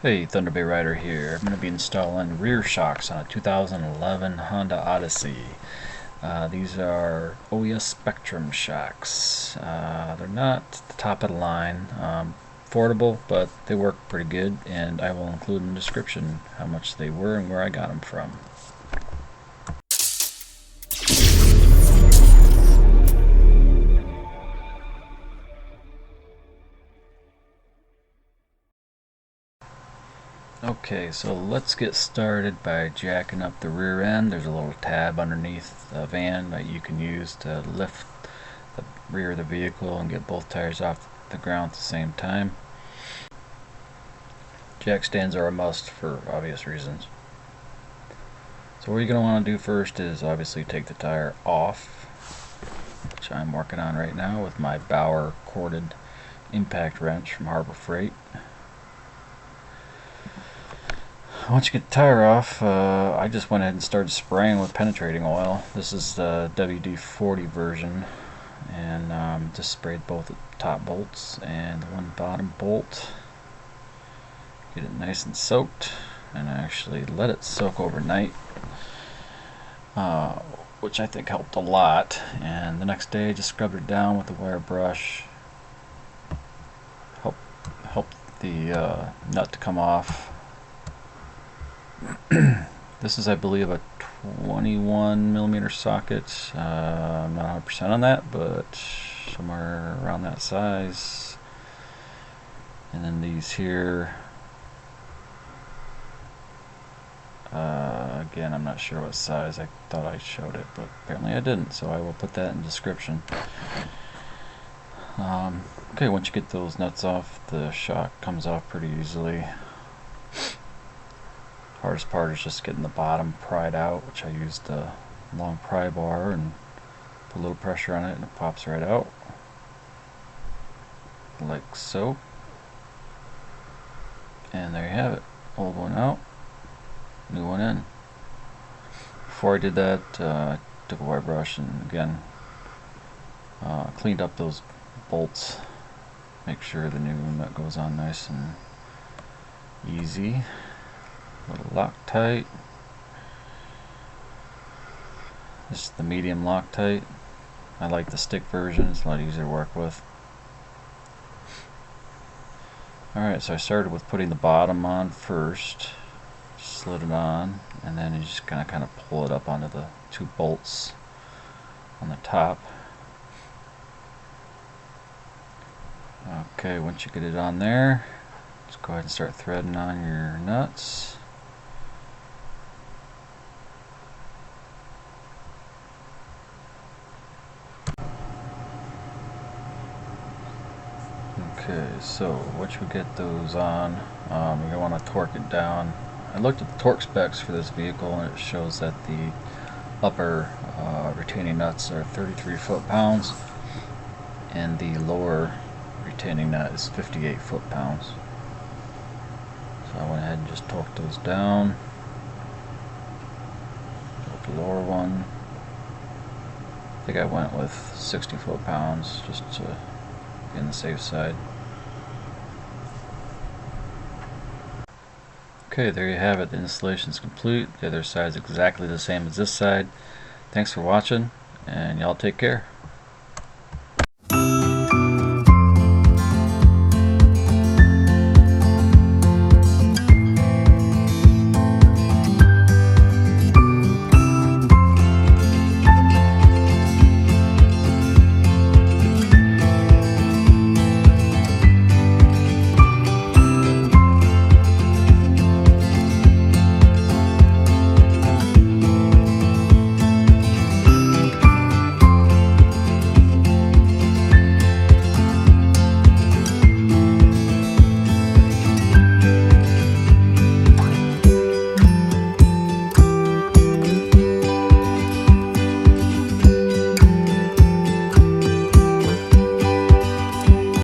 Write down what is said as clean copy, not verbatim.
Hey, Thunder Bay Rider here. I'm going to be installing rear shocks on a 2011 Honda Odyssey. These are OES Spectrum shocks. They're not the top of the line, affordable, but they work pretty good, and I will include in the description how much they were and where I got them from. Okay, so let's get started by jacking up the rear end. There's a little tab underneath the van that you can use to lift the rear of the vehicle and get both tires off the ground at the same time. Jack stands are a must for obvious reasons. So what you're going to want to do first is obviously take the tire off, which I'm working on right now with my Bauer corded impact wrench from Harbor Freight. Once you get the tire off, I just went ahead and started spraying with penetrating oil. This is the WD-40 version, and just sprayed both the top bolts and the one bottom bolt. Get it nice and soaked, and I actually let it soak overnight, which I think helped a lot. And the next day I just scrubbed it down with a wire brush. Helped the nut to come off. This is, I believe, a 21mm socket. I'm not 100% on that, but somewhere around that size. And then these here, again, I'm not sure what size. I thought I showed it, but apparently I didn't, so I will put that in the description. Okay, once you get those nuts off, the shock comes off pretty easily. Hardest part is just getting the bottom pried out, which I used a long pry bar and put a little pressure on it and it pops right out, like so. And there you have it, old one out, new one in. Before I did that, I took a wire brush and again cleaned up those bolts, make sure the new nut goes on nice and easy. Little Loctite. This is the medium Loctite. I like the stick version, it's a lot easier to work with. Alright, so I started with putting the bottom on first. Slid it on, and then you just kind of pull it up onto the two bolts on the top. Okay, once you get it on there, just go ahead and start threading on your nuts. Okay, so once we get those on, you're going to want to torque it down. I looked at the torque specs for this vehicle and it shows that the upper retaining nuts are 33 foot-pounds and the lower retaining nut is 58 foot-pounds. So I went ahead and just torqued those down. Torqued the lower one. I think I went with 60 foot-pounds just to be on the safe side. Okay, there you have it. The installation is complete. The other side is exactly the same as this side. Thanks for watching, and y'all take care.